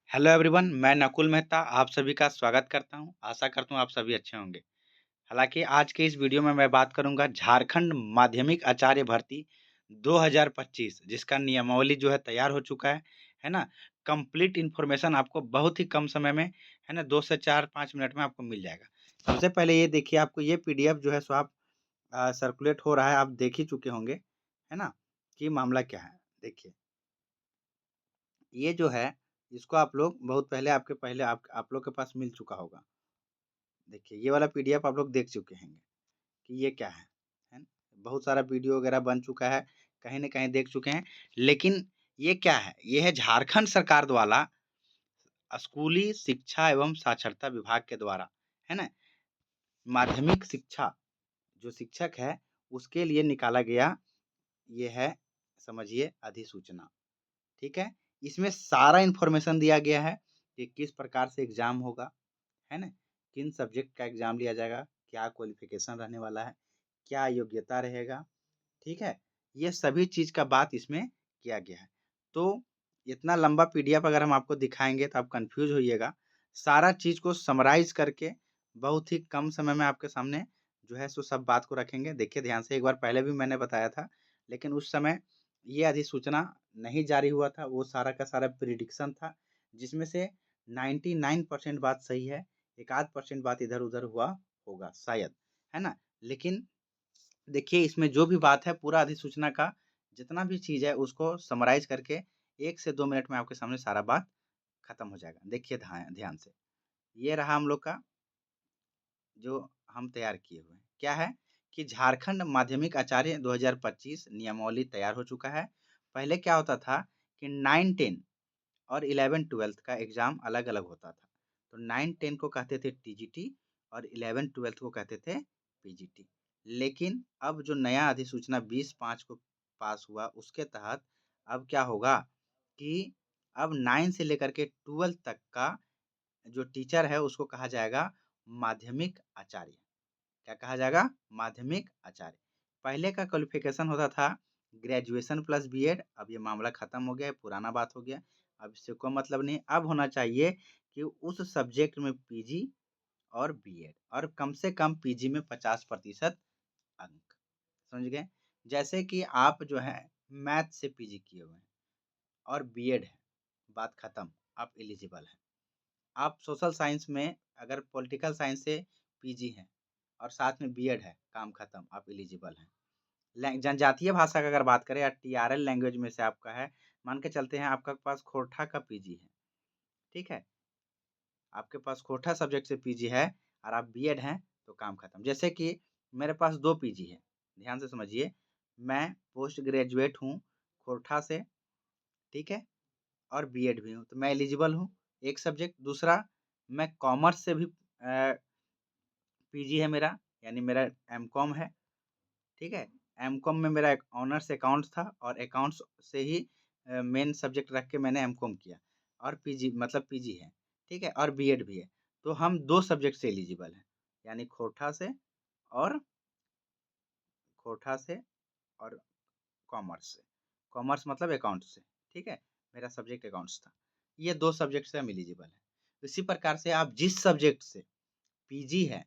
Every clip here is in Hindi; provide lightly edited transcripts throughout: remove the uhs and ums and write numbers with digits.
हेलो एवरीवन, मैं नकुल मेहता आप सभी का स्वागत करता हूं। आशा करता हूं आप सभी अच्छे होंगे। हालांकि आज के इस वीडियो में मैं बात करूंगा झारखंड माध्यमिक आचार्य भर्ती 2025 जिसका नियमावली जो है तैयार हो चुका है ना। कंप्लीट इन्फॉर्मेशन आपको बहुत ही कम समय में है ना 2 से 4-5 मिनट में आपको मिल जाएगा। सबसे पहले ये देखिए, आपको ये पीडीएफ जो है सो आप सर्कुलेट हो रहा है, आप देख ही चुके होंगे है ना कि मामला क्या है। देखिए ये जो है, इसको आप लोग बहुत पहले आप लोग के पास मिल चुका होगा। देखिए ये वाला पीडीएफ आप लोग देख चुके होंगे कि ये क्या है ना? बहुत सारा वीडियो वगैरह बन चुका है, कहीं न कहीं देख चुके हैं। लेकिन ये क्या है? ये है झारखंड सरकार द्वारा स्कूली शिक्षा एवं साक्षरता विभाग के द्वारा, है ना? माध्यमिक शिक्षा जो शिक्षक है, उसके लिए निकाला गया ये है, समझिए, अधिसूचना। ठीक है? इसमें सारा इन्फॉर्मेशन दिया गया है कि किस प्रकार से एग्ज़ाम होगा, है ना? किन सब्जेक्ट का एग्ज़ाम लिया जाएगा, क्या क्वालिफ़िकेशन रहने वाला है, क्या योग्यता रहेगा, ठीक है? ये सभी चीज़ का बात इसमें किया गया है। तो इतना लंबा पीडीएफ अगर हम आपको दिखाएँगे तो आप कन्फ्यूज़ होइएगा। सारा चीज़ को समराइज़ करके बहुत ही कम समय में आपके सामने जो है सो सब बात को रखेंगे। देखिए ध्यान से, एक बार पहले भी मैंने बताया था, लेकिन उस समय ये अधिसूचना नहीं जारी हुआ था, वो सारा का सारा प्रिडिक्शन था, जिसमें से 99% बात सही है, एक आध परसेंट बात इधर-उधर हुआ होगा शायद, है ना? लेकिन देखिए इसमें जो भी बात है, पूरा अधिसूचना का जितना भी चीज़ है उसको समराइज़ करके 1 से 2 मिनट में आपके सामने सारा बात खत्म हो जाएगा। देखिए ध्यान से, ये रहा हम लोग का जो हम तैयार किए हुए हैं। क्या है कि झारखंड माध्यमिक आचार्य 2025 नियमावली तैयार हो चुका है। पहले क्या होता था कि 9-10 और 11-12 का एग्ज़ाम अलग-अलग होता था। तो 9-10 को कहते थे टीजीटी और 11-12 को कहते थे पीजीटी। लेकिन अब जो नया अधिसूचना 20/5 को पास हुआ, उसके तहत अब क्या होगा कि अब 9 से लेकर के 12 तक का जो टीचर है उसको कहा जाएगा माध्यमिक आचार्य। क्या कहा जाएगा? माध्यमिक आचार्य। पहले का क्वालिफ़िकेशन होता था ग्रेजुएशन प्लस बीएड, अब ये मामला खत्म हो गया है, पुराना बात हो गया। अब इससे कोई मतलब नहीं, अब होना चाहिए कि उस सब्जेक्ट में पीजी और बीएड और कम से कम पीजी में 50% अंक। समझ गए? जैसे कि आप जो है मैथ से पीजी किए हुए हैं और बीएड है, बात खत्म, आप एलिजिबल हैं। आप सोशल साइंस में अगर पॉलिटिकल साइंस से पीजी हैं और साथ में बीएड है, काम खत्म, आप एलिजिबल हैं। जनजातीय भाषा का अगर बात करें या टीआरएल लैंग्वेज में से आपका है, मान के चलते हैं आपका पास खोरठा का पीजी है, ठीक है? आपके पास खोरठा सब्जेक्ट से पीजी है और आप बीएड हैं, तो काम खत्म। जैसे कि मेरे पास 2 पीजी है, ध्यान से समझिए। मैं पोस्ट ग्रेजुएट हूँ खोरठा से, ठीक है? और बीएड भी हूँ, तो मैं एलिजिबल हूँ, एक सब्जेक्ट। दूसरा, मैं कॉमर्स से भी पीजी है मेरा, यानी मेरा एमकॉम है, ठीक है? एमकॉम में मेरा एक ऑनर्स अकाउंट्स था और अकाउंट्स से ही मेन सब्जेक्ट रख के मैंने एमकॉम किया और पीजी मतलब पीजी है, ठीक है? और बीएड भी है। तो हम 2 सब्जेक्ट से एलिजिबल हैं, यानी और खोरठा से और कॉमर्स से। कॉमर्स मतलब अकाउंट्स से, ठीक है? मेरा सब्जेक्ट अकाउंट्स था। ये 2 सब्जेक्ट से हम एलिजिबल हैं। इसी प्रकार से आप जिस सब्जेक्ट से पीजी है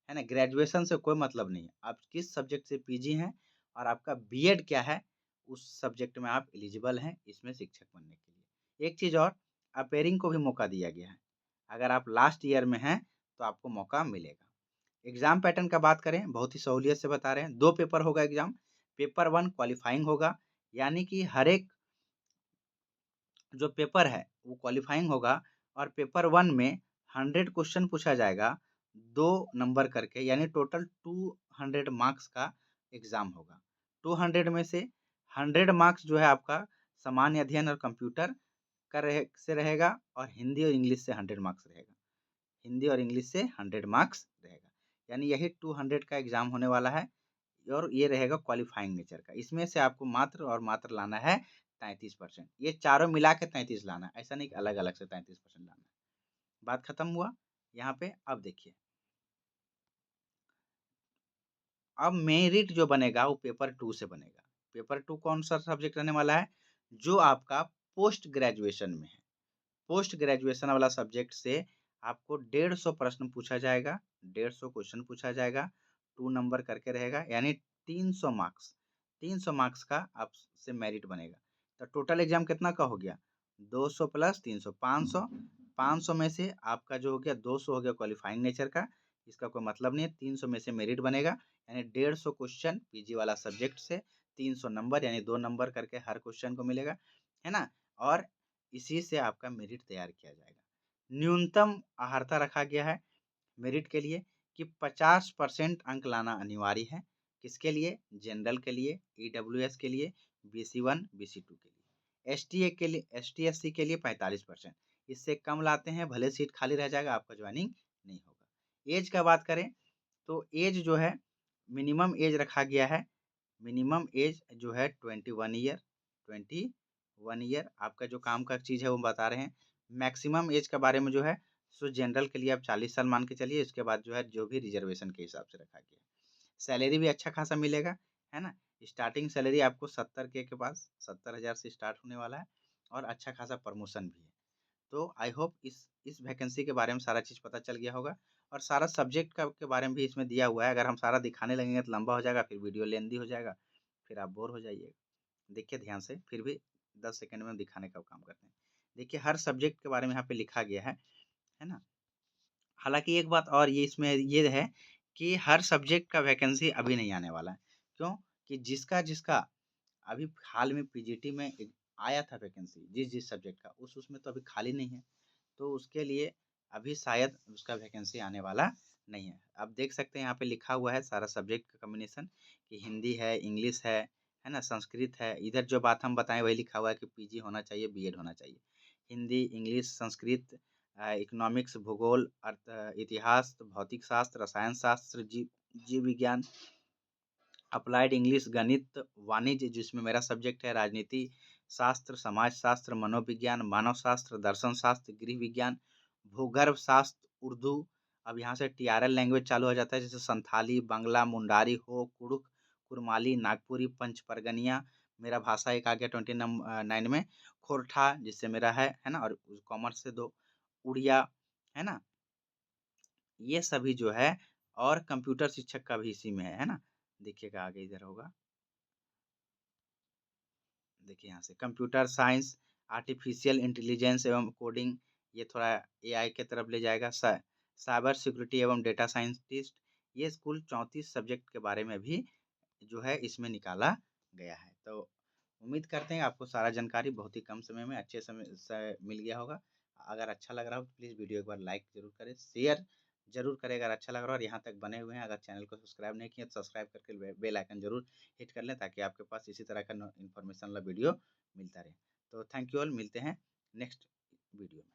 ना? ग्रेजुएशन से कोई मतलब नहीं है। आप किस सब्जेक्ट से पीजी हैं और आपका बीएड क्या है, उस सब्जेक्ट में आप एलिजिबल हैं इसमें शिक्षक बनने के लिए। एक चीज़ और, अपेयरिंग को भी मौका दिया गया है। अगर आप लास्ट ईयर में हैं, तो आपको मौका मिलेगा। एग्ज़ाम पैटर्न का बात करें, बहुत ही सहूलियत से बता रहे हैं। 2 पेपर होगा एग्ज़ाम। पेपर 1 क्वालीफाइंग होगा, यानी कि हर एक जो पेपर है वो क्वालीफाइंग होगा और पेपर 1 में 100 क्वेश्चन पूछा जाएगा, 2 नंबर करके, यानी टोटल 200 मार्क्स का एग्ज़ाम होगा। 200 में से 100 मार्क्स जो है आपका सामान्य अध्ययन और कंप्यूटर का रहेगा और हिंदी और इंग्लिश से 100 मार्क्स रहेगा। हिंदी और इंग्लिश से 100 मार्क्स रहेगा, यानी यही 200 का एग्ज़ाम होने वाला है और ये रहेगा क्वालीफाइंग नेचर का। इसमें से आपको मात्र और मात्र लाना है 33%। ये चारों मिला के 33 लाना है, ऐसा नहीं कि अलग-अलग से 33% लाना है। बात खत्म हुआ यहाँ पे। अब देखिए, अब मेरिट जो बनेगा वो पेपर 2 से बनेगा। पेपर 2 कौन-सा सब्जेक्ट रहने वाला है? जो आपका पोस्ट ग्रेजुएशन में है। पोस्ट ग्रेजुएशन वाला सब्जेक्ट से आपको 150 प्रश्न पूछा जाएगा, 150 क्वेश्चन पूछा जाएगा, 2 नंबर करके रहेगा, यानी 300 मार्क्स, 300 मार्क्स का आपसे मेरिट बनेगा। तो टोटल एग्जाम कितना का हो गया, 200 प्लस 300, 500, 500 में से आपका जो हो गया 200 हो गया क्वालिफाइंग नेचर का, इसका कोई मतलब नहीं है, 300 में से मेरिट बनेगा, यानी 150 क्वेश्चन पीजी वाला सब्जेक्ट से 300 नंबर, यानी 2 नंबर करके हर क्वेश्चन को मिलेगा, है ना। और इसी से आपका मेरिट तैयार किया जाएगा। न्यूनतम अहर्ता रखा गया है मेरिट के लिए कि 50% अंक लाना अनिवार्य है। किसके लिए, जनरल के लिए, ईडब्ल्यूएस के लिए, BC1 BC2 के लिए, एसटीए के लिए, ST SC के लिए 45%। इससे कम लाते हैं भले सीट खाली रह जाएगा, आपका ज्वाइनिंग नहीं होगा। एज का बात करें तो एज जो है मिनिमम एज रखा गया है, मिनिमम एज जो है 21 ईयर, 21 ईयर आपका जो काम का चीज़ है वो बता रहे हैं। मैक्सिमम एज के बारे में जो है सो जनरल के लिए आप 40 साल मान के चलिए, इसके बाद जो है जो भी रिजर्वेशन के हिसाब से रखा गया है। सैलरी भी अच्छा खासा मिलेगा, है ना। स्टार्टिंग सैलरी आपको 70K के पास 70,000 से स्टार्ट होने वाला है, और अच्छा खासा प्रमोशन भी है। तो आई होप इस वैकेंसी के बारे में सारा चीज़ पता चल गया होगा, और सारा सब्जेक्ट का के बारे में भी इसमें दिया हुआ है। अगर हम सारा दिखाने लगेंगे तो लंबा हो जाएगा, फिर वीडियो लेंदी हो जाएगा, फिर आप बोर हो जाइएगा। देखिए ध्यान से, फिर भी 10 सेकंड में दिखाने का काम करते हैं। देखिए हर सब्जेक्ट के बारे में यहाँ पे लिखा गया है ना। हालाँकि एक बात और ये इसमें ये है कि हर सब्जेक्ट का वैकेंसी अभी नहीं आने वाला है। क्यों? कि जिसका अभी हाल में पीजीटी में एक आया था वैकेंसी, जिस सब्जेक्ट का उसमें तो अभी खाली नहीं है। तो उसके लिए अभी शायद उसका वैकेंसी आने वाला नहीं है। आप देख सकते हैं यहाँ पे लिखा हुआ है सारा सब्जेक्ट का कॉम्बिनेशन कि हिंदी है, इंग्लिश है ना, संस्कृत है। इधर जो बात हम बताएँ वही लिखा हुआ है कि पीजी होना चाहिए, बीएड होना चाहिए। हिंदी, इंग्लिश, संस्कृत, इकोनॉमिक्स, भूगोल, इतिहास, भौतिक शास्त्र, रसायन शास्त्र, जीव विज्ञान, अप्लाइड इंग्लिश, गणित, वाणिज्य जिसमें मेरा सब्जेक्ट है, राजनीति शास्त्र, समाज शास्त्र, मनोविज्ञान, मानव शास्त्र, दर्शन शास्त्र, गृह विज्ञान, भूगर्भ शास्त्र, उर्दू। अब यहाँ से TRL लैंग्वेज चालू हो जाता है, जैसे संथाली, बांग्ला, मुंडारी हो, कुड़ुक, कुरमाली, नागपुरी, पंच परगनिया। मेरा भाषा एक आ गया 29 में, खोरठा जिससे मेरा है ना, और कॉमर्स से 2, उड़िया, है ना। ये सभी जो है, और कंप्यूटर शिक्षक का भी इसी में है ना। देखिएगा आगे इधर होगा, देखिए यहाँ से कंप्यूटर साइंस, आर्टिफिशियल इंटेलिजेंस एवं कोडिंग, ये थोड़ा AI के तरफ ले जाएगा। साइबर सिक्योरिटी एवं डेटा साइंटिस्ट, ये कुल 34 सब्जेक्ट के बारे में भी जो है इसमें निकाला गया है। तो उम्मीद करते हैं आपको सारा जानकारी बहुत ही कम समय में अच्छे समय से मिल गया होगा। अगर अच्छा लग रहा हो तो प्लीज़ वीडियो एक बार लाइक ज़रूर करें, शेयर ज़रूर करें अगर अच्छा लग रहा हो, और यहाँ तक बने हुए हैं अगर चैनल को सब्सक्राइब नहीं किया तो सब्सक्राइब करके बेल आइकन ज़रूर हिट कर लें, ताकि आपके पास इसी तरह का इन्फॉर्मेशन वाला वीडियो मिलता रहे। तो थैंक यू ऑल, मिलते हैं नेक्स्ट वीडियो में।